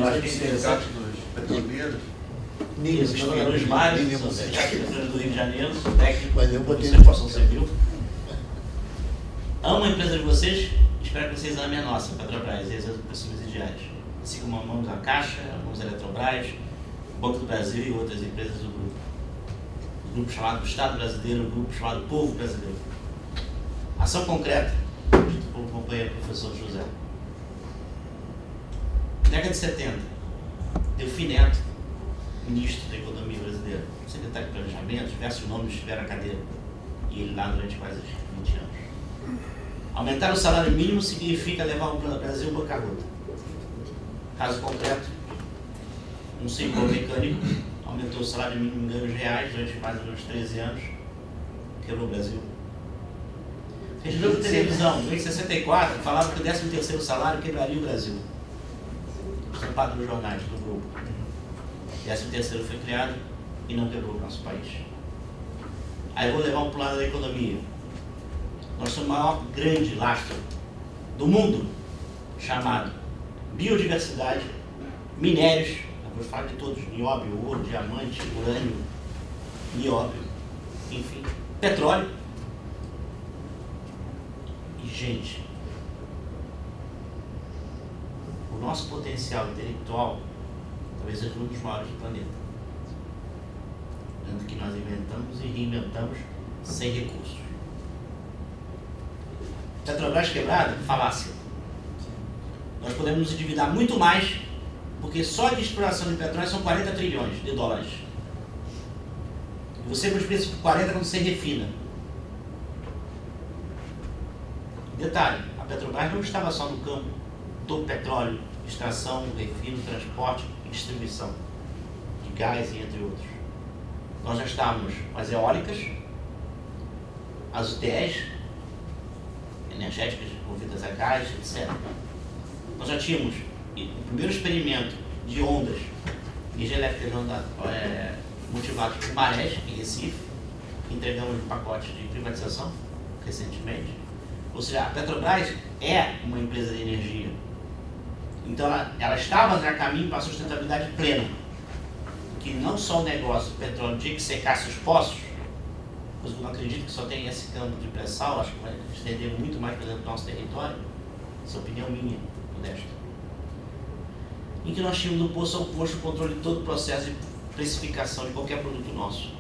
Eu acho que é interessante. Petroleiros. Isso, petroleiros mares, do Rio de Janeiro, sou técnico Mas eu botei de construção civil. Amo a empresa de vocês, espero que vocês amem a nossa, Petrobras, e as outras subsidiárias. Assim como amamos a Caixa, amamos a Eletrobras, o Banco do Brasil e outras empresas do grupo. O grupo chamado Estado Brasileiro, o grupo chamado Povo Brasileiro. Ação concreta, pelo companheiro professor José. Década de 70, Delfim Neto, ministro da Economia brasileira, secretário de Planejamento, diversos nomes estiveram à cadeira. E ele lá durante quase 20 anos. Aumentar o salário mínimo significa levar o Brasil à bancarrota. Caso concreto, um senhor mecânico aumentou o salário mínimo em ganhos reais durante mais ou menos 13 anos, quebrou o Brasil. Fez jogo de televisão, em 64, falava que o 13º salário quebraria o Brasil. Estampado nos jornais do grupo. O 13º foi criado e não quebrou o nosso país. Aí eu vou levar um plano da economia. Nós somos o maior grande lastro do mundo, chamado biodiversidade, minérios, eu falo de todos, nióbio, ouro, diamante, urânio, nióbio, enfim, petróleo e gente. O nosso potencial intelectual talvez seja um dos maiores do planeta. Tanto que nós inventamos e reinventamos sem recursos. Petrobras quebrada? Falácia. Nós podemos nos endividar muito mais, porque só de exploração de petróleo são 40 trilhões de dólares. E você multiplica por 40 quando você refina. Detalhe, a Petrobras não estava só no campo do petróleo, extração, refino, transporte e distribuição de gás, entre outros. Nós já estávamos com as eólicas, as UTEs, energéticas envolvidas a gás, etc. Nós já tínhamos o primeiro experimento de ondas, energia elétrica motivado por marés em Recife, que entregamos um pacote de privatização recentemente. Ou seja, a Petrobras é uma empresa de energia. Então ela estava já a caminho para a sustentabilidade plena. Que não só o negócio do petróleo tinha que secasse os poços, pois eu não acredito que só tem esse campo de pré-sal, acho que vai estender muito mais, por exemplo, no nosso território. Essa é a opinião minha, modesta. Em que nós tínhamos do poço ao posto o controle de todo o processo de precificação de qualquer produto nosso.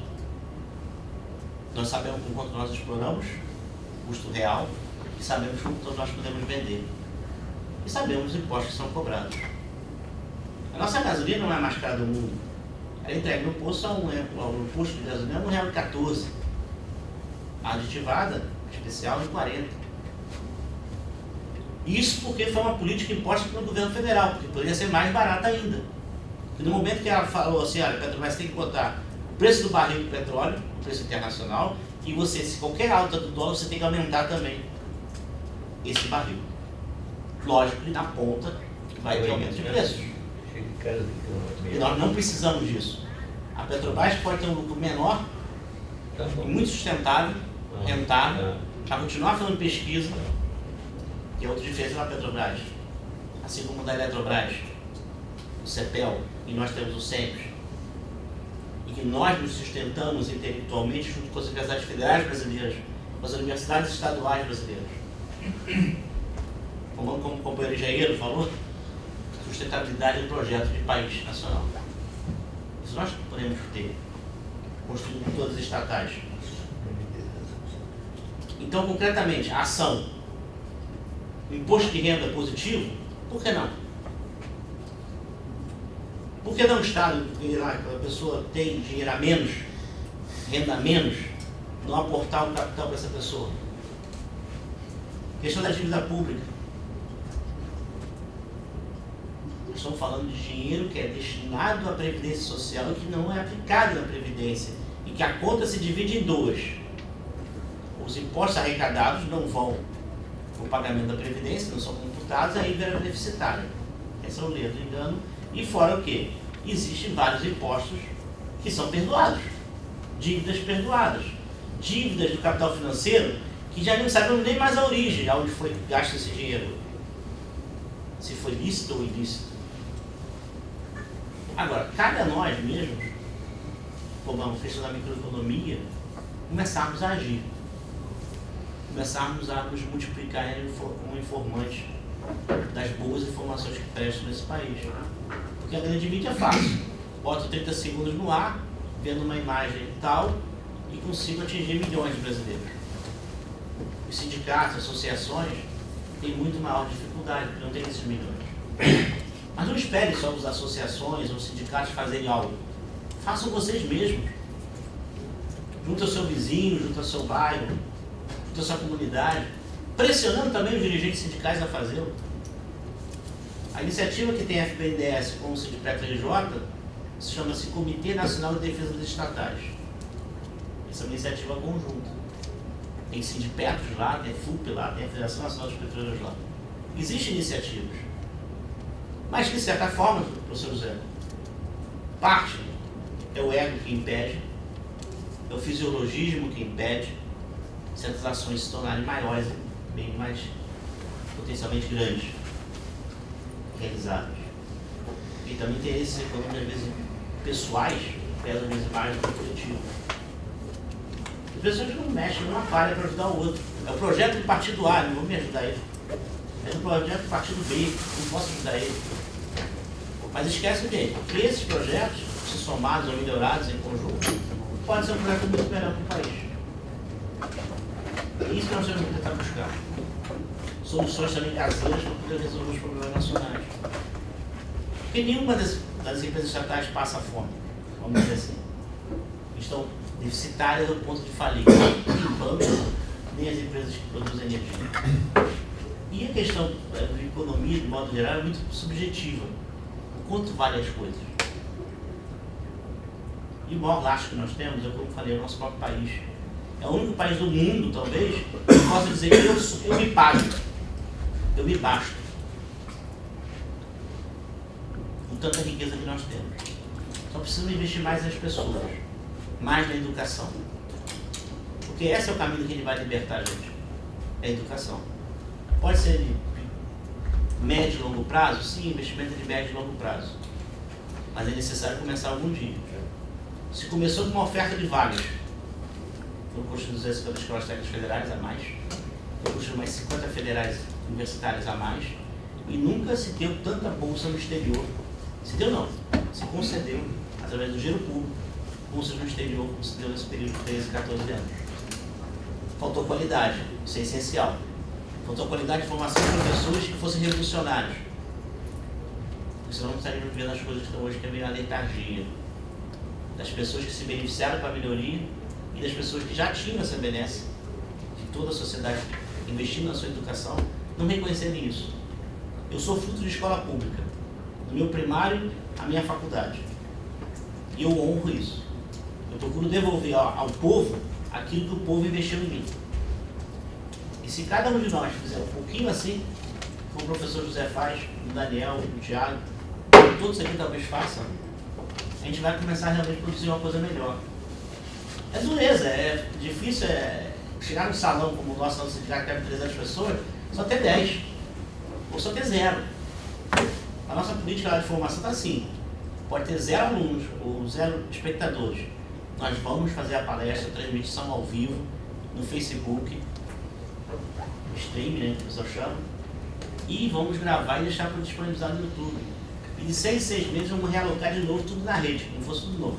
Nós sabemos com quanto nós exploramos, custo real, e sabemos quanto nós podemos vender. E sabemos os impostos que são cobrados. A nossa gasolina não é a mais cara do mundo. Ela entrega no posto no posto de gasolina a R$1,14. A aditivada, especial, R$1,40. Isso porque foi uma política imposta pelo governo federal, porque poderia ser mais barata ainda. E no momento que ela falou assim, olha, a Petrobras tem que botar o preço do barril do petróleo, o preço internacional, e você, se qualquer alta do dólar, você tem que aumentar também esse barril. Lógico que na ponta vai ter aumento de preços. E nós não precisamos disso. A Petrobras pode ter um lucro menor, e muito sustentável, rentável, para continuar fazendo pesquisa, que é outra diferença da Petrobras. Assim como da Eletrobras, o CEPEL, e nós temos o SEMPES, e que nós nos sustentamos intelectualmente junto com as universidades federais brasileiras, com as universidades estaduais brasileiras. Como o companheiro engenheiro falou, sustentabilidade do projeto de país nacional. Isso nós podemos ter, construído com todas as estatais. Então, concretamente, a ação, imposto de renda positivo, por que não? Por que não o Estado, porque a pessoa tem dinheiro a menos, renda a menos, não aportar um capital para essa pessoa? Questão da dívida pública. Nós estamos falando de dinheiro que é destinado à Previdência Social e que não é aplicado na Previdência. E que a conta se divide em duas. Os impostos arrecadados não vão para o pagamento da Previdência, não são computados, aí vira deficitário. Esse é o ledo do engano. E fora o quê? Existem vários impostos que são perdoados. Dívidas perdoadas. Dívidas do capital financeiro que já não sabemos nem mais a origem, aonde foi gasto esse dinheiro. Se foi lícito ou ilícito. Agora, cabe a nós mesmos, como uma questão da microeconomia, começarmos a agir. Começarmos a nos multiplicar como informantes das boas informações que prestam nesse país. Porque a grande mídia é fácil. Boto 30 segundos no ar, vendo uma imagem tal, e consigo atingir milhões de brasileiros. Os sindicatos, associações, têm muito maior dificuldade, porque não tem esses milhões. Mas não espere só os associações ou os sindicatos fazerem algo. Façam vocês mesmos. Junto ao seu vizinho, junto ao seu bairro, junto à sua comunidade, pressionando também os dirigentes sindicais a fazê-lo. A iniciativa que tem a FBNDES com o Sindicato RJ se chama-se Comitê Nacional de Defesa dos Estatais. Essa é uma iniciativa conjunta. Tem sindicatos lá, tem a FUP lá, tem a Federação Nacional dos Petroleiros lá. Existem iniciativas. Mas, de certa forma, professor José, parte é o ego que impede, é o fisiologismo que impede certas ações se tornarem maiores, bem mais potencialmente grandes, realizadas. E também tem esses econômicos, às vezes, pessoais, que pesam às vezes mais do que coletivo. As pessoas não mexem numa falha para ajudar o outro. É o projeto do partido A, não vou me ajudar ele. É o projeto do partido B, não posso ajudar ele. Mas esquece o quê? Que esses projetos, se somados ou melhorados em conjunto, pode ser um projeto muito melhor para o país. É isso que nós temos que tentar buscar. Soluções também caseiras para poder resolver os problemas nacionais. Porque nenhuma das empresas estatais passa fome, vamos dizer assim. Estão deficitárias ao ponto de falir. Nem bancos, nem as empresas que produzem energia. E a questão de economia, de modo geral, é muito subjetiva. O quanto vale as coisas? E o maior laço que nós temos é, como falei, o nosso próprio país. É o único país do mundo, talvez, que possa dizer que eu me pago, eu me basto. Com tanta riqueza que nós temos. Só precisamos investir mais nas pessoas, mais na educação. Porque esse é o caminho que ele vai libertar a gente. É a educação. Pode ser de médio e longo prazo? Sim, investimento de médio e longo prazo. Mas é necessário começar algum dia. Se começou com uma oferta de vagas, foram construídas 50 escolas técnicas federais a mais, foram construídas mais 50 federais universitárias a mais, e nunca se deu tanta bolsa no exterior. Se deu não, se concedeu, através do dinheiro público, bolsas no exterior, como se deu nesse período de 13, 14 anos. Faltou qualidade, isso é essencial. Faltou qualidade de formação de professores que fossem revolucionários. Porque senão não estaríamos vendo as coisas que estão hoje, que é meio a letargia. Das pessoas que se beneficiaram com a melhoria e das pessoas que já tinham essa benéfica de toda a sociedade investindo na sua educação, não reconhecerem isso. Eu sou fruto de escola pública, do meu primário à minha faculdade. E eu honro isso. Eu procuro devolver ao povo aquilo que o povo investiu em mim. E se cada um de nós fizer um pouquinho assim, como o professor José faz, o Daniel, o Thiago, todos aqui talvez façam, a gente vai começar a realmente produzir uma coisa melhor. É dureza, é difícil chegar num salão como o nosso salão sindical, que tem 300 pessoas, só ter 10, ou só ter 0. A nossa política lá de formação está assim, pode ter 0 alunos ou 0 espectadores. Nós vamos fazer a palestra, a transmissão ao vivo, no Facebook, stream, né, que o pessoal chama, e vamos gravar e deixar disponibilizado no YouTube. E de 6 em 6 meses vamos realocar de novo tudo na rede, como fosse tudo novo.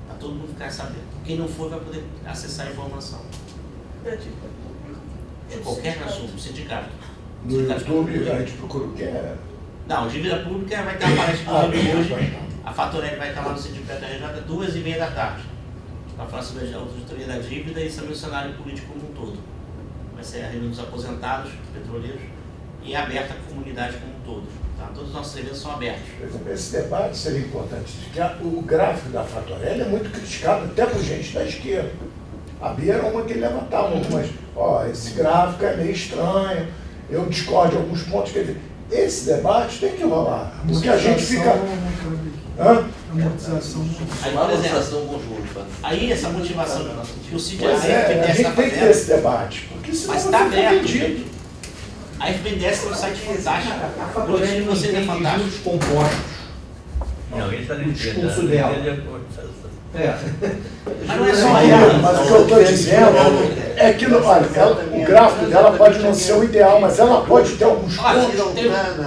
Para todo mundo ficar sabendo. Quem não for vai poder acessar a informação. De qualquer assunto, sindicato. No YouTube a gente procura o que é? Não, dívida pública vai ter uma palestra hoje. A Fatorelli vai estar lá no Sindicato RJ 2h30 da tarde. Para falar sobre a auditoria da dívida e sobre o cenário político como um todo. Vai ser a reunião dos aposentados, petroleiros, e é aberta à comunidade como um todo. Tá? Todos os nossos eventos são abertos. Por exemplo, esse debate seria importante, porque o gráfico da Fatorelli é muito criticado até por gente da esquerda. A Bia era uma que levantava algumas, esse gráfico é meio estranho, eu discordo de alguns pontos, quer dizer, esse debate tem que rolar, porque a gente fica... Amortização. Aí, por exemplo, aí essa motivação que o CID Pois é, a gente tem que ter esse debate, porque senão mas você está fica aberto. vendido. A FBNDES tem um site fantástico. A O time de vocês é fantástico. juros compostos. Não, ele está o discurso dela. Mas não é só Mas o que eu estou dizendo é que o gráfico dela pode não ser o ideal, mas ela pode ter alguns Olha, pontos.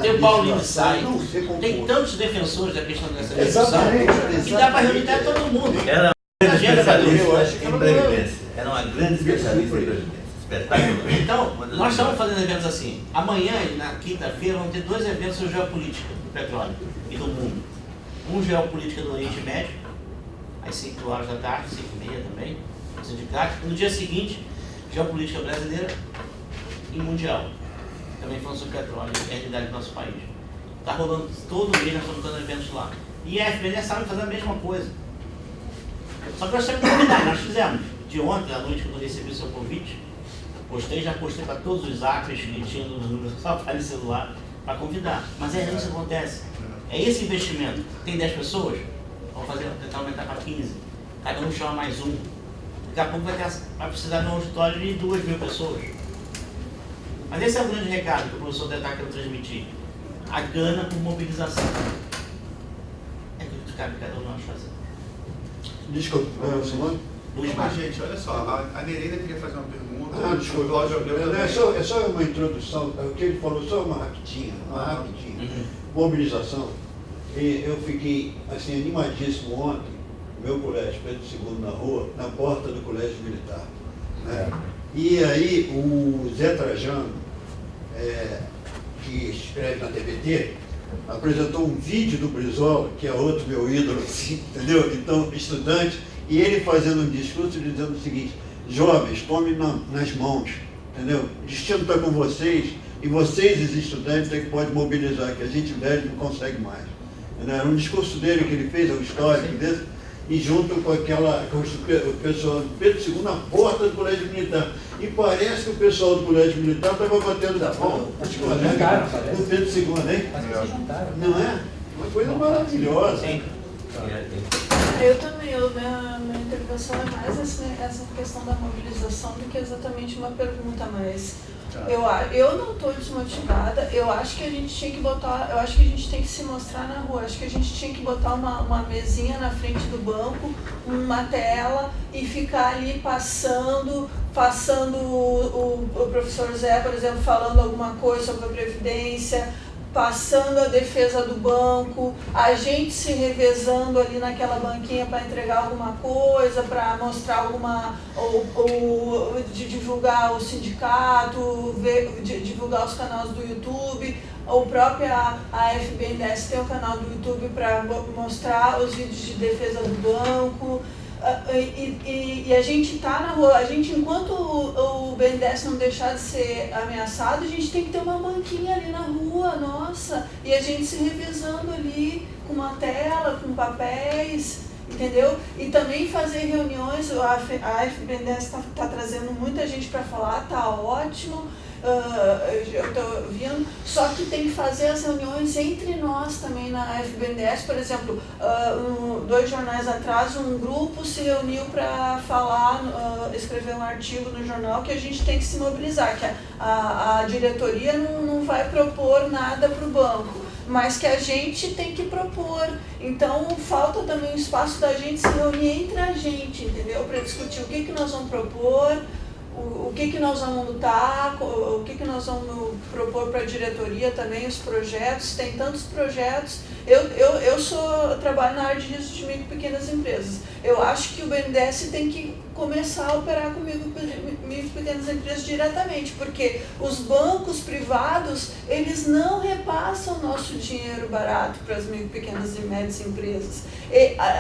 tem o Paulinho Sai, tem tantos defensores da questão dessa legislação que dá para reunir até todo mundo. Era uma grande especialista Eu em previdência. Era uma grande especialista em previdência. Espetáculo. Então, nós estamos fazendo eventos assim. Amanhã, na quinta-feira, vão ter 2 eventos sobre geopolítica do petróleo e do mundo. Um geopolítica do Oriente Médio, às 5 horas da tarde, 5h30 também, no sindicato. E no dia seguinte, geopolítica brasileira e mundial. Também falando sobre petróleo e a realidade do nosso país. Está rolando todo mês, nós estamos fazendo eventos lá. E a FBN sabe fazer a mesma coisa. Só que nós temos que convidar, nós fizemos. De ontem à noite, quando eu recebi o seu convite, já postei para todos os apps que tinham no aparelho celular para convidar. Mas é isso que acontece. É esse investimento. Tem 10 pessoas? Vamos tentar aumentar para 15. Cada um chama mais um. Daqui a pouco vai precisar de um auditório de 2.000 pessoas. Mas esse é o grande recado que o professor deve estar querendo transmitir. A gana por mobilização. É aquilo que cabe cada um de nós fazer. Desculpa, Simone? Mas, gente, olha só, a Nereida queria fazer uma pergunta. Desculpa, Cláudio Abreu também. é só uma introdução, o que ele falou, só uma rapidinha. Mobilização. E eu fiquei assim, animadíssimo ontem, no meu colégio, Pedro II na rua, na porta do colégio militar. Né? E aí o Zé Trajano, que escreve na TVT, apresentou um vídeo do Brizola, que é outro meu ídolo, assim, entendeu? Então, estudante, e ele fazendo um discurso dizendo o seguinte: jovens, tomem nas mãos, entendeu? O destino está com vocês, e vocês, os estudantes, é que podem mobilizar, que a gente velho não consegue mais. Entendeu? Era um discurso dele que ele fez, um histórico desse, e junto com o pessoal do Pedro II na porta do colégio militar. E parece que o pessoal do colégio militar estava batendo da mão no Pedro II, hein? Não é? Uma coisa maravilhosa. Eu também, minha intervenção é mais essa questão da mobilização do que exatamente uma pergunta, mas eu não estou desmotivada. Eu acho que a gente tinha que botar, eu acho que a gente tem que se mostrar na rua, acho que a gente tinha que botar uma mesinha na frente do banco, uma tela e ficar ali passando o professor Zé, por exemplo, falando alguma coisa sobre a Previdência, passando a defesa do banco, a gente se revezando ali naquela banquinha para entregar alguma coisa, para mostrar alguma, ou de divulgar o sindicato, divulgar os canais do YouTube. Ou própria AFBNDES tem um canal do YouTube para mostrar os vídeos de defesa do banco. E a gente está na rua, enquanto o BNDES não deixar de ser ameaçado, a gente tem que ter uma banquinha ali na rua, nossa, e a gente se revezando ali com uma tela, com papéis, entendeu? E também fazer reuniões, a AFBNDES está trazendo muita gente para falar, tá ótimo. Eu estou vendo, só que tem que fazer as reuniões entre nós também na FBNDES. Por exemplo, 2 jornais atrás, um grupo se reuniu para falar, escrever um artigo no jornal que a gente tem que se mobilizar, que a diretoria não vai propor nada para o banco, mas que a gente tem que propor. Então, falta também o espaço da gente se reunir entre a gente, entendeu? Para discutir o que nós vamos propor, o que nós vamos lutar, o que nós vamos propor para a diretoria também, os projetos. Tem tantos projetos. Eu trabalho na área de risco de micro e pequenas empresas. Eu acho que o BNDES tem que começar a operar com micro e pequenas empresas diretamente, porque os bancos privados, eles não repassam nosso dinheiro barato para as micro, pequenas e médias empresas.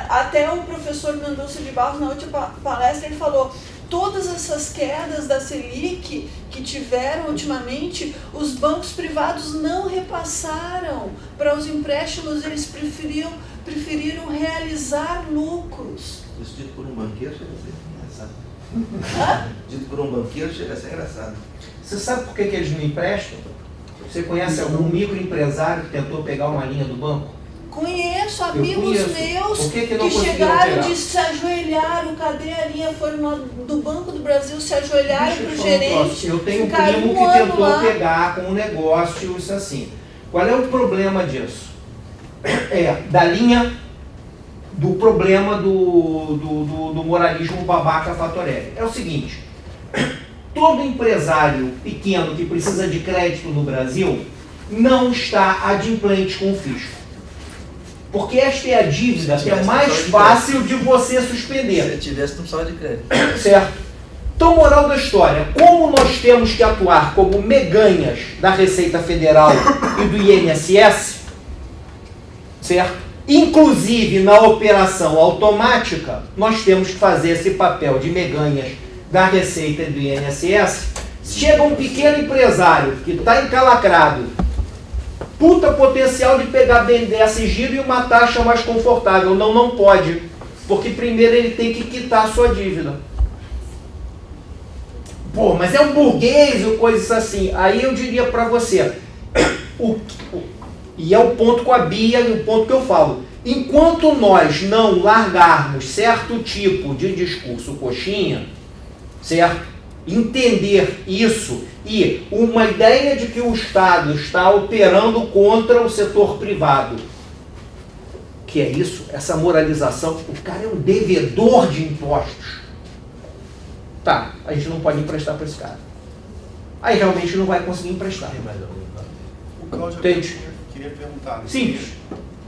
Até o professor Mendonça de Barros, na última palestra, ele falou: todas essas quedas da Selic que tiveram ultimamente, os bancos privados não repassaram para os empréstimos, eles preferiram realizar lucros. Isso dito por um banqueiro chega a ser engraçado. Dito por um banqueiro chega a ser engraçado. Você sabe por que eles não emprestam? Você conhece algum microempresário que tentou pegar uma linha do banco? Conheço amigos meus que chegaram de se ajoelharam, cadê a linha? Foram do Banco do Brasil, se ajoelharam para o gerente. Eu tenho um primo que tentou pegar com um negócio, isso assim. Qual é o problema disso? da linha do problema do moralismo babaca Fatorelli. É o seguinte, todo empresário pequeno que precisa de crédito no Brasil não está adimplente com o fisco. Porque esta é a dívida que é mais fácil de você suspender. Se tivesse, não precisava de crédito. Certo? Então, moral da história, como nós temos que atuar como meganhas da Receita Federal e do INSS, certo? Inclusive na operação automática, nós temos que fazer esse papel de meganhas da Receita e do INSS. Chega um pequeno empresário que está encalacrado, puta potencial de pegar bem dessa giro e uma taxa mais confortável. Não pode, porque primeiro ele tem que quitar a sua dívida. Pô, mas é um burguês ou coisas assim. Aí eu diria para você, e é o ponto com a Bia e o ponto que eu falo, enquanto nós não largarmos certo tipo de discurso coxinha, certo? Entender isso e uma ideia de que o Estado está operando contra o setor privado, que é isso, essa moralização, o cara é um devedor de impostos. Tá, a gente não pode emprestar para esse cara. Aí realmente não vai conseguir emprestar. O Cláudio Entende? queria perguntar. né? Simples.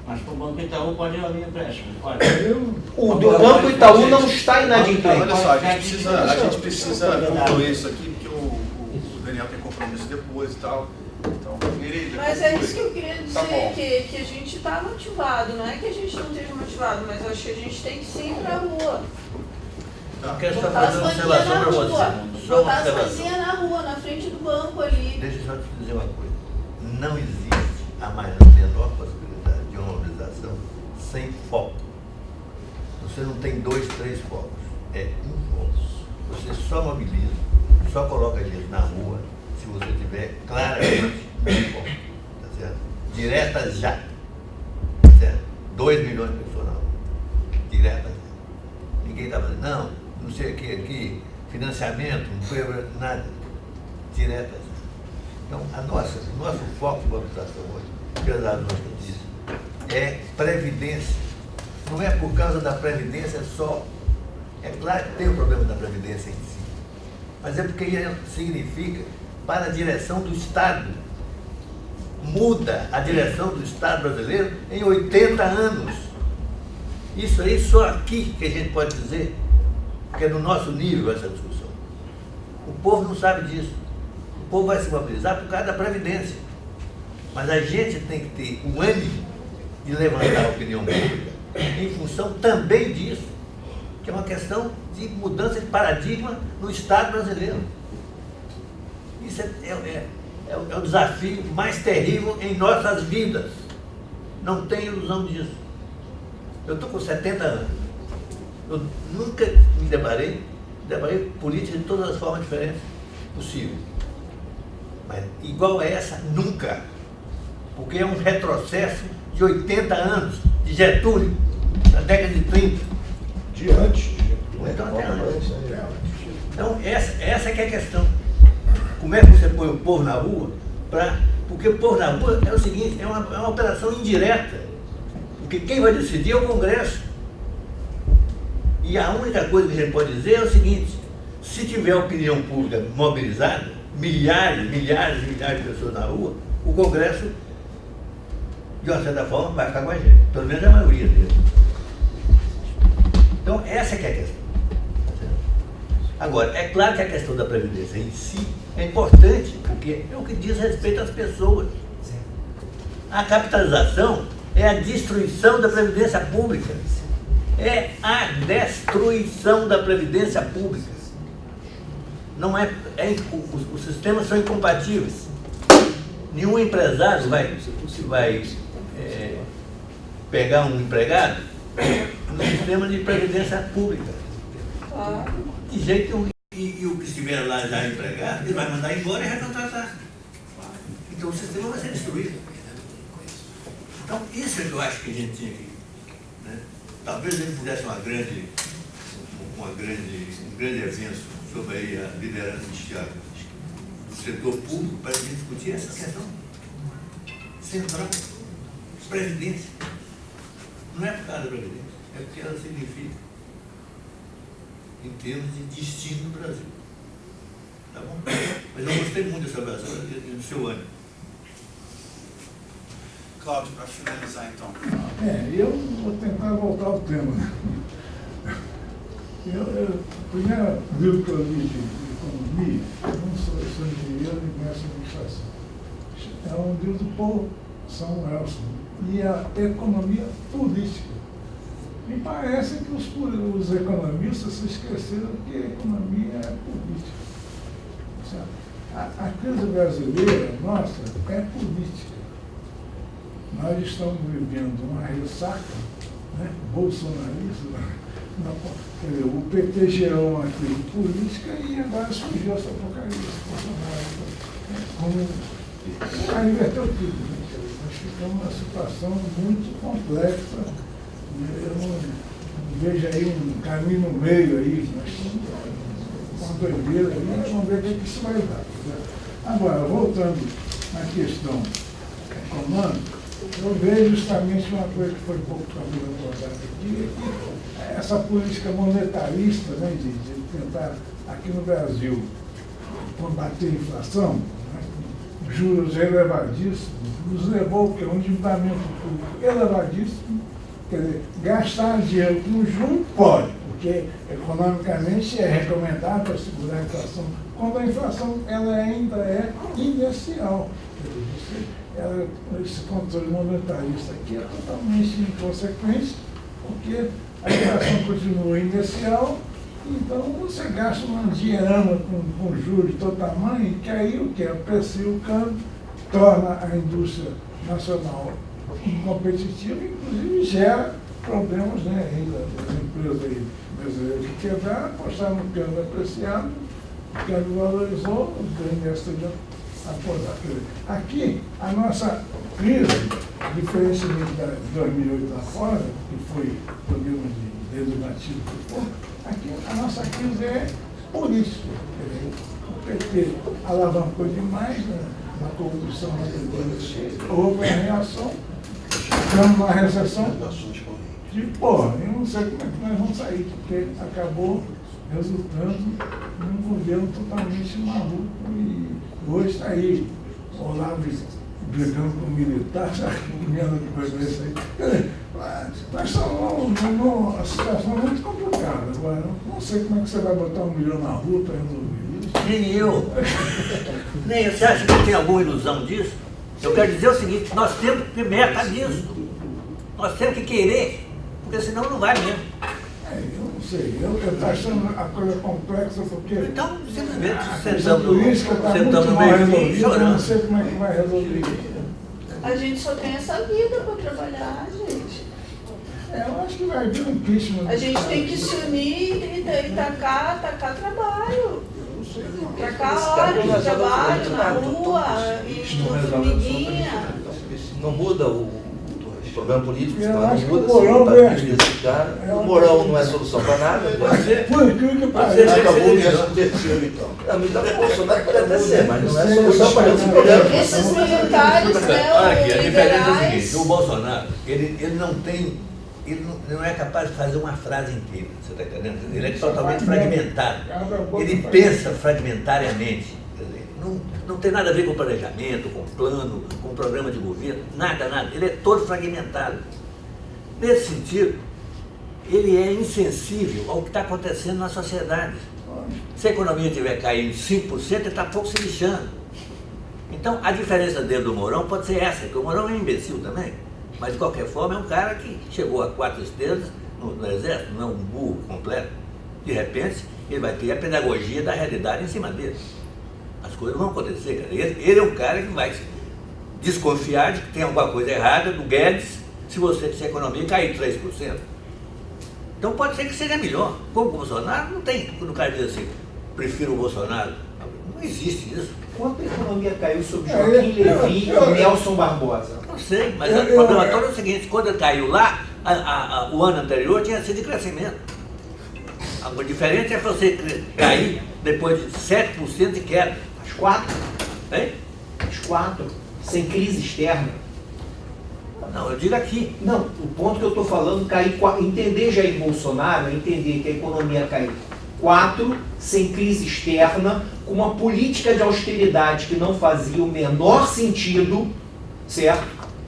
Mas para o Banco Itaú pode haver empréstimo, pode. O do Banco Itaú não está inadimplente. Olha só, a gente precisa concluir isso aqui, porque o Daniel tem compromisso depois e tal. Então, Mas é isso que eu queria dizer, Tá bom. que a gente está motivado, não é que a gente não esteja motivado, mas eu acho que a gente tem que sim ir pra rua. Eu quero só Botar fazer as uma banquinhas observação na para rua, você. Só uma botar as observação. banquinhas na rua, na frente do banco ali. Deixa eu só te dizer uma coisa. Não existe a menor possibilidade de uma mobilização sem foco. Você não tem 2, 3 focos. É um foco. Você só mobiliza, só coloca gente na rua se você tiver claramente um foco. Tá certo? Diretas já. Certo? 2 milhões de pessoas na rua. Diretas já. Ninguém está fazendo, não sei o que aqui, financiamento, não foi nada. Diretas já. Então, o nosso foco de mobilização hoje, apesar do nosso disse, é previdência. Não é por causa da previdência só. É claro que tem o problema da previdência em si, mas é porque significa para a direção do Estado. Muda a direção do Estado brasileiro em 80 anos. Isso aí só aqui que a gente pode dizer que é no nosso nível essa discussão. O povo não sabe disso. O povo vai se mobilizar por causa da previdência. Mas a gente tem que ter o ânimo de levantar a opinião pública em função também disso, que é uma questão de mudança de paradigma no Estado brasileiro. Isso é o desafio mais terrível em nossas vidas. Não tenho ilusão disso. Eu estou com 70 anos. Eu nunca me deparei com política de todas as formas diferentes possíveis. Mas igual a essa, nunca. Porque é um retrocesso de 80 anos de Getúlio, da década de 30. De antes. Então, até antes. Então, essa que é a questão. Como é que você põe o povo na rua? Porque o povo na rua é o seguinte, é uma operação indireta. Porque quem vai decidir é o Congresso. E a única coisa que a gente pode dizer é o seguinte, se tiver opinião pública mobilizada, milhares de pessoas na rua, o Congresso, de uma certa forma, vai ficar com a gente. Pelo menos a maioria deles. Então, essa que é a questão. Agora, é claro que a questão da Previdência em si é importante, porque é o que diz respeito às pessoas. A capitalização é a destruição da Previdência Pública. É a destruição da Previdência Pública. Não os sistemas são incompatíveis. Nenhum empresário vai pegar um empregado no sistema de previdência pública. De jeito nenhum. E o que estiver lá já empregado, ele vai mandar embora e recontratar. Então o sistema vai ser destruído. Então isso é que eu acho que a gente tinha que... Né? Talvez a gente fizesse um grande evento sobre aí a liderança do setor público para a gente discutir essa questão central, previdência. Não é por causa da Previdência, é porque ela significa em termos de destino do Brasil. Tá bom? Mas eu gostei muito dessa avaliação do seu ânimo. Cláudio, para finalizar então. Eu vou tentar voltar ao tema. O primeiro livro que eu li de economia, eu não sou engenheiro e nessa administração, é um livro do Paul Samuelson, e a economia política. Me parece que os economistas se esqueceram que a economia é política. A crise brasileira, nossa, é política. Nós estamos vivendo uma ressaca, né, bolsonarista. Quer dizer, o PT gerou uma crise política e agora surgiu essa porcaria, Bolsonaro. Aí inverteu tudo. Né? Nós ficamos numa situação muito complexa. Eu não vejo aí um caminho no meio aí. Nós estamos com uma doideira aí, vamos ver o que isso vai dar. Né? Agora, voltando à questão econômica, eu vejo justamente uma coisa que foi um pouco abordada aqui, que essa política monetarista, né, de tentar, aqui no Brasil, combater a inflação, né, juros elevadíssimos, nos levou a um endividamento público elevadíssimo. Quer dizer, gastar dinheiro com juros pode, porque economicamente é recomendável para segurar a inflação, quando a inflação ela ainda é inercial. Esse controle monetarista aqui é totalmente inconsequente, porque a inflação continua inercial, então você gasta uma dinheirama com juros de todo tamanho, que aí o que? Aprecia o câmbio, torna a indústria nacional incompetitiva, inclusive gera problemas, né, ainda das empresas brasileiras que quebraram, apostaram no câmbio apreciado, o câmbio valorizou, o BNDES teve acordar. Aqui, a nossa crise, diferentemente de 2008 lá fora, que foi problema de derivativo que for, aqui a nossa crise é política. O PT alavancou demais, né, na corrupção, houve uma reação, estamos numa recessão de porra, eu não sei como é que nós vamos sair, porque acabou resultando num governo totalmente maluco e hoje está aí, o Olavo brigando com o militar, menos que vai ver isso aí. Nós estamos numa situação muito complicada. Agora, não sei como é que você vai botar 1 milhão na rua para resolver isso. Nem eu. Nem eu. Você acha que tem alguma ilusão disso? Eu quero dizer o seguinte, nós temos que meter nisso. Nós temos que querer, porque senão não vai mesmo. Eu não sei, eu estou achando a coisa complexa porque então, simplesmente a política está muito mal resolvida, eu não sei como é que vai resolver isso. A gente só tem essa vida para trabalhar, gente. Eu acho que vai vir um impeachment. A gente tem que se unir e tacar trabalho. Tacar horas de trabalho na rua, e formiguinha. Não muda o problema político, Eu não acho que muda, o Mourão você vem desse cara. O Mourão não é solução para nada. Por incrível que pareça. Acabou o 13º, então. A medida do Bolsonaro pode até ser, mas não é solução para esse problema. Esses militares, né, Olha aqui, a diferença é a liberais. seguinte, o Bolsonaro, ele não tem, ele não é capaz de fazer uma frase inteira, você está entendendo? Ele é totalmente fragmentado. Ele pensa fragmentariamente. Quer dizer, não tem nada a ver com planejamento, com plano, com programa de governo, nada. Ele é todo fragmentado. Nesse sentido, ele é insensível ao que está acontecendo na sociedade. Se a economia tiver caindo 5%, ele está pouco se lixando. Então, a diferença dele do Mourão pode ser essa, que o Mourão é um imbecil também, mas de qualquer forma é um cara que chegou a 4 estrelas no exército, não é um burro completo. De repente, ele vai ter a pedagogia da realidade em cima dele. As coisas vão acontecer, cara. Ele é um cara que vai desconfiar de que tem alguma coisa errada do Guedes se a economia cair 3%. Então pode ser que seja melhor. Como o Bolsonaro, não tem. Quando o cara diz assim, prefiro o Bolsonaro. Não existe isso. Quanto a economia caiu sobre Joaquim Levy e Nelson Barbosa? Não sei, mas o problema todo é o seguinte, quando ele caiu lá, o ano anterior tinha sido de crescimento. A diferença é você cair depois de 7% de queda. As 4? Hein? As 4, sem crise externa. Não, eu digo aqui. Não, o ponto que eu estou falando, entender Jair Bolsonaro é entender que a economia caiu 4, sem crise externa, com uma política de austeridade que não fazia o menor sentido, certo?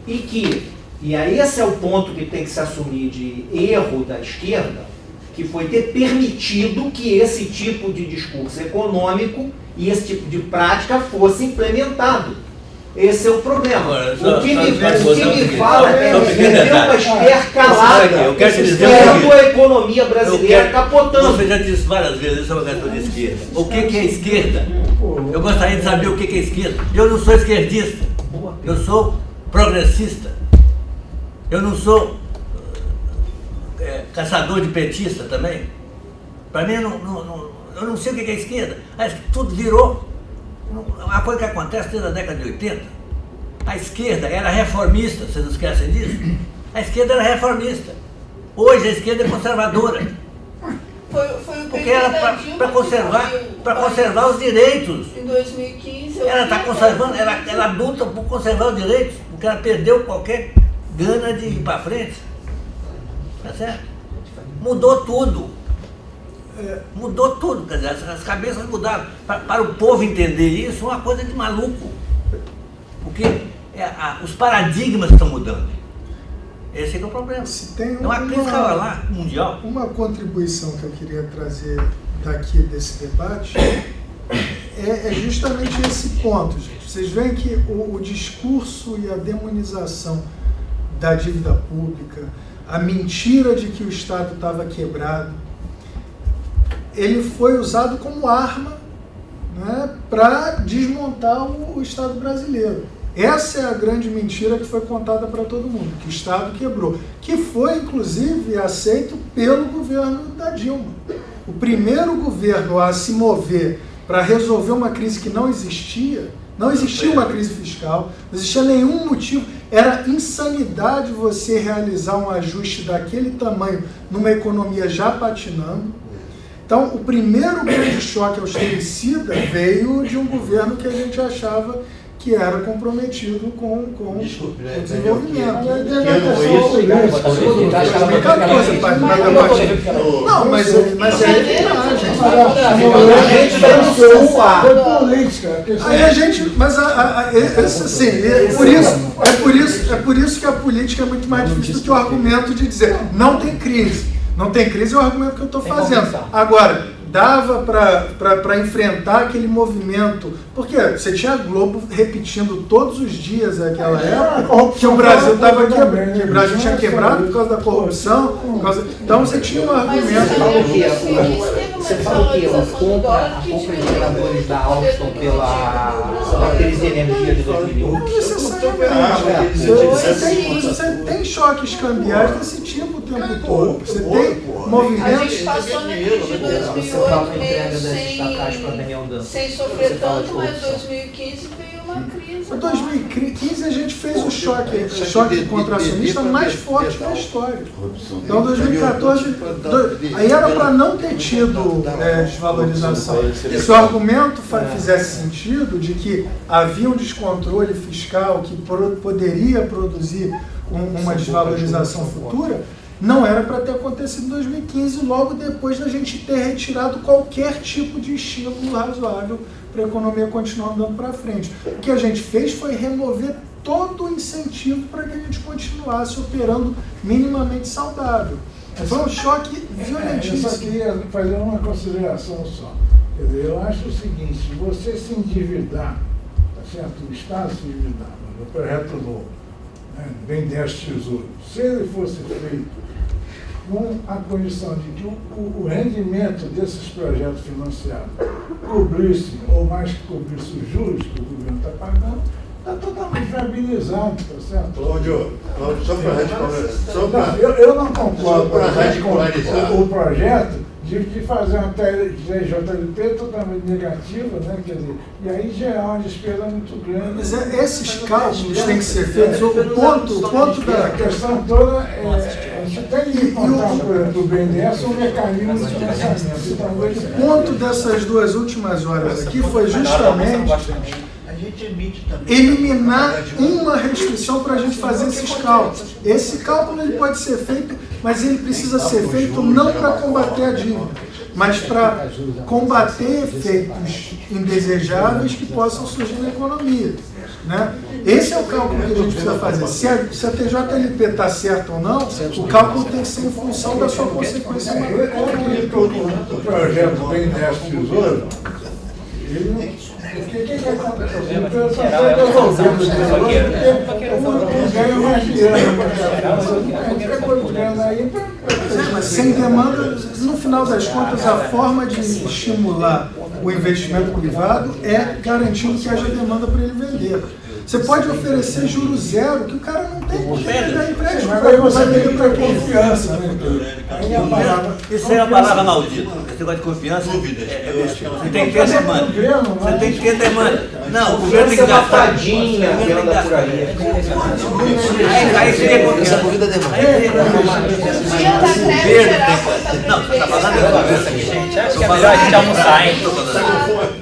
E aí esse é o ponto que tem que se assumir de erro da esquerda, que foi ter permitido que esse tipo de discurso econômico e esse tipo de prática fosse implementado. Esse é o problema. Agora, O que me só fala é um que pequeno deu detalhe. uma Esther calada, Eu quero te dizer vendo o a economia brasileira capotando. Você já disse várias vezes, eu sou uma questão de esquerda. O que é esquerda? Eu gostaria de saber o que é esquerda. Eu não sou esquerdista. Eu sou progressista. Eu não sou caçador de petista também. Para mim, eu não sei o que é esquerda. Tudo virou uma coisa que acontece desde a década de 80. A esquerda era reformista, vocês não esquecem disso? A esquerda era reformista. Hoje a esquerda é conservadora. Foi o Porque era para conservar os direitos. Em 2015... Ela está conservando, ela luta por conservar os direitos, porque ela perdeu qualquer gana de ir para frente. Tá certo? Mudou tudo. Mudou tudo, quer dizer, as cabeças mudaram. Para o povo entender isso, é uma coisa de maluco. Porque os paradigmas estão mudando. Esse é o problema. Se tem é uma crise lá, mundial. Uma contribuição que eu queria trazer daqui desse debate é justamente esse ponto, gente. Vocês veem que o discurso e a demonização da dívida pública, a mentira de que o Estado estava quebrado, ele foi usado como arma, né, para desmontar o Estado brasileiro. Essa é a grande mentira que foi contada para todo mundo, que o Estado quebrou, que foi, inclusive, aceito pelo governo da Dilma. O primeiro governo a se mover para resolver uma crise que não existia uma crise fiscal, não existia nenhum motivo, era insanidade você realizar um ajuste daquele tamanho numa economia já patinando. Então, o primeiro grande choque austericida veio de um governo que a gente achava que era comprometido com o desenvolvimento. Não, mas é foi política. Aí a gente, mas assim, é por isso que a política é muito mais difícil do que o argumento de dizer não tem crise. Não tem crise é o argumento que eu estou fazendo. Agora, dava para enfrentar aquele movimento, porque você tinha a Globo repetindo todos os dias naquela época que o Brasil estava quebrado, que o Brasil tinha quebrado por causa da corrupção, então você tinha um argumento. Você fala o quê? A compra de geradores da Alstom pela crise de energia de 2001? Não necessariamente. Você tem choques cambiais desse tipo o tempo todo. Você tem movimentos. A gente passou na crise de 2008 meio sem sofrer tanto, mas em 2015 veio uma crise. Em 2015 a gente fez o choque contracionista mais forte da história. Então 2014, aí era para não ter tido desvalorização. Se o argumento fizesse sentido de que havia um descontrole fiscal que poderia produzir uma desvalorização futura, não era para ter acontecido em 2015, logo depois da gente ter retirado qualquer tipo de estímulo razoável para a economia continuar andando para frente. O que a gente fez foi remover todo o incentivo para que a gente continuasse operando minimamente saudável. Foi um choque violentíssimo. Eu só queria fazer uma consideração só. Quer dizer, eu acho o seguinte, se você se endividar, tá certo? O Estado se endividar, o projeto novo, bem 10 tesouros, se ele fosse feito com a condição de que o rendimento desses projetos financiados cobrisse, ou mais que cobrisse os juros que o governo está pagando, está totalmente viabilizado, tá certo? Cláudio, só para radicalizar. Eu não concordo com o projeto de fazer uma TJLP totalmente negativa, né? Quer dizer, e aí gerar uma despesa muito grande. Mas esses cálculos têm que ser feitos. O ponto da questão toda a gente tem que encontrar, por exemplo, o BNDES um mecanismo de financiamento. O ponto dessas duas últimas horas aqui foi justamente gente emite também. eliminar uma restrição para a gente fazer esses cálculos. Esse cálculo ele pode ser feito, mas ele precisa ser feito não para combater a dívida, mas para combater efeitos indesejáveis que possam surgir na economia. Né? Esse é o cálculo que a gente precisa fazer. Se a TJLP está certa ou não, o cálculo tem que ser em função da sua consequência macroeconômica. O projeto do BNDES Tesouro, ele não... O que vai acontecer? Mas sem demanda, no final das contas, a forma de estimular o investimento privado é garantindo que haja demanda para ele vender. Você pode oferecer juros zero, que o cara não tem por que dar empréstimo. Mas aí você vende para confiança, né? Isso é a palavra maldita. Esse negócio de confiança. Você tem que ter demanda. Você tem que ter demanda. Não, o governo tem que uma gastar. fadinha que anda por aí. Aí seria confiança. Essa dúvida demanda. Não, você está falando de conversa aqui. Gente, acho que é melhor a gente almoçar, hein?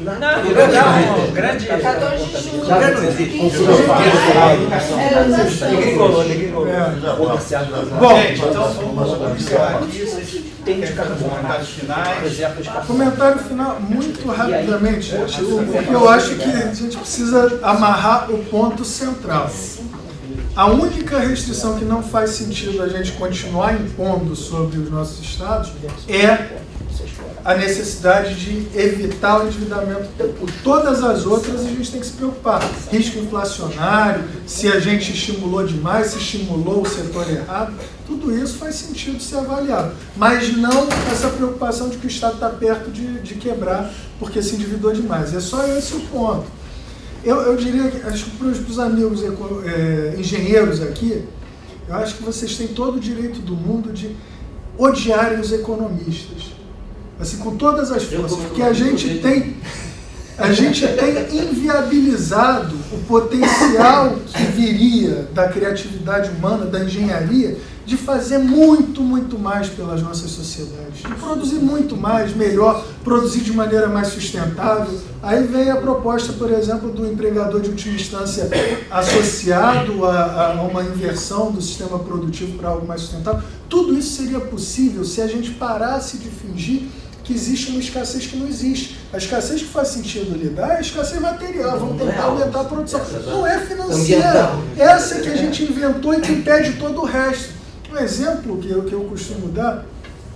Não, é verdade. Grande. 14 de julho. O governo não existe. Bom, Então vamos encerrar aqui. Vocês têm comentários finais. comentário final, muito rapidamente, gente. O que eu acho que a gente precisa amarrar o ponto central. A única restrição que não faz sentido a gente continuar impondo sobre os nossos estados é a necessidade de evitar o endividamento. Por todas as outras a gente tem que se preocupar. Risco inflacionário, se a gente estimulou demais, se estimulou o setor errado, tudo isso faz sentido ser avaliado. Mas não essa preocupação de que o Estado está perto de quebrar porque se endividou demais. É só esse o ponto. Eu diria que, acho que para os amigos engenheiros aqui, eu acho que vocês têm todo o direito do mundo de odiarem os economistas. Assim, com todas as forças, porque a gente tem inviabilizado o potencial que viria da criatividade humana, da engenharia, de fazer muito, muito mais pelas nossas sociedades, de produzir muito mais, melhor, produzir de maneira mais sustentável. Aí vem a proposta, por exemplo, do empregador de última instância associado a uma inversão do sistema produtivo para algo mais sustentável. Tudo isso seria possível se a gente parasse de fingir que existe uma escassez que não existe. A escassez que faz sentido lidar é a escassez material. Vamos tentar aumentar a produção. Não é financeira. Essa que a gente inventou e que impede todo o resto. Um exemplo que eu costumo dar,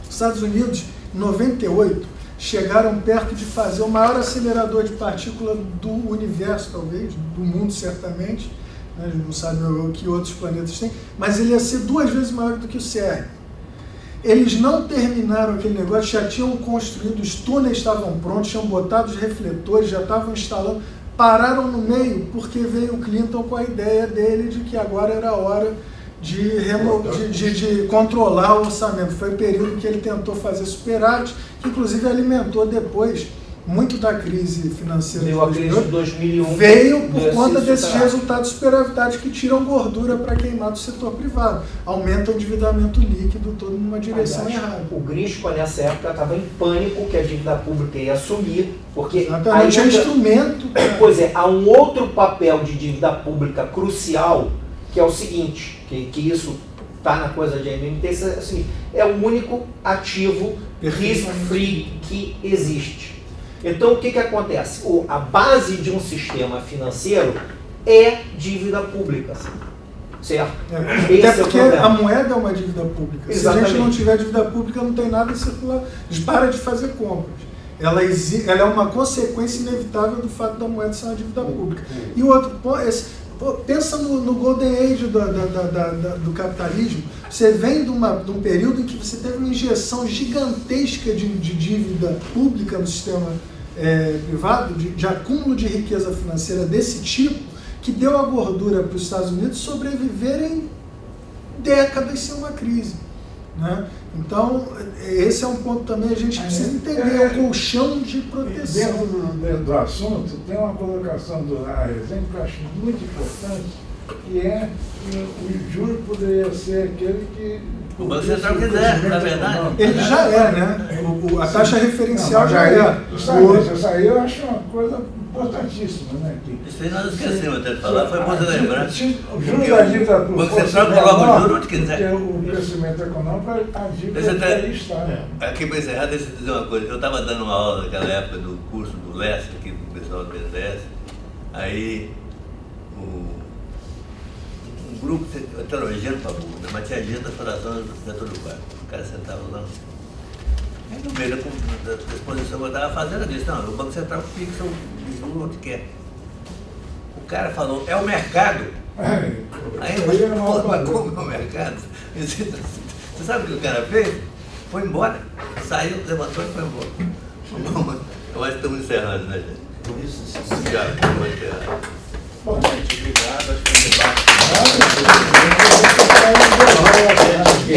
os Estados Unidos, em 98, chegaram perto de fazer o maior acelerador de partícula do universo, talvez, do mundo certamente, né? A gente não sabe o que outros planetas têm, mas ele ia ser 2 vezes maior do que o CERN. Eles não terminaram aquele negócio, já tinham construído, os túneis estavam prontos, tinham botado os refletores, já estavam instalando, pararam no meio porque veio o Clinton com a ideia dele de que agora era a hora de controlar o orçamento. Foi o período que ele tentou fazer superávit, que inclusive alimentou depois muito da crise financeira de 2001. Veio por conta desses resultados superavitários que tiram gordura para queimar do setor privado. Aumenta o endividamento líquido todo numa direção errada. O Grisco, nessa época, estava em pânico que a dívida pública ia assumir, porque exatamente, é um instrumento. Pois é, há um outro papel de dívida pública crucial, que é o seguinte, que isso está na coisa de MMT, assim, é o único ativo risk-free que existe. Então, o que acontece? A base de um sistema financeiro é dívida pública, certo? Até porque a moeda é uma dívida pública. Exatamente. Se a gente não tiver dívida pública, não tem nada a circular. A gente para de fazer compras. Ela é uma consequência inevitável do fato da moeda ser uma dívida pública. E o outro ponto, pensa no Golden Age do capitalismo. Você vem de um período em que você teve uma injeção gigantesca de dívida pública no sistema privado, de acúmulo de riqueza financeira desse tipo, que deu a gordura para os Estados Unidos sobreviverem décadas sem uma crise. Né? Então, esse é um ponto também, a gente precisa entender, é um colchão de proteção. Dentro do assunto, tem uma colocação do Rezende que eu acho muito importante, que é que o juro poderia ser aquele que... O Banco Central quiser, na verdade. Ele já é, né? A taxa referencial já é. Isso aí eu acho uma coisa um importantíssima, né? Isso aí nós esquecemos até de falar, foi bom você lembrar. O juro da dívida o Banco Central coloca o juro onde quiser. Porque o crescimento econômico, a dívida Deixa eu até- aí está. Né? Aqui para encerrar, deixa eu dizer uma coisa. Eu estava dando uma aula naquela época do curso do LES, aqui com o pessoal do BNDES. Aí um grupo heterogêneo para burro, né? Mas tinha gente da Fundação do Getúlio Vargas. O cara sentava lá. Aí no meio da exposição eu estava fazendo, eu disse, não, o Banco Central fixa o juro onde quer. O cara falou, é o mercado. Aí eu falei, mas como é o mercado? Você sabe o que o cara fez? Foi embora, saiu, levantou e foi embora. Bom, eu acho que estamos encerrando, né, gente? Isso, sim. Obrigado, vamos encerrar. Bom, Gente, obrigado. Acho que foi um debate. claro,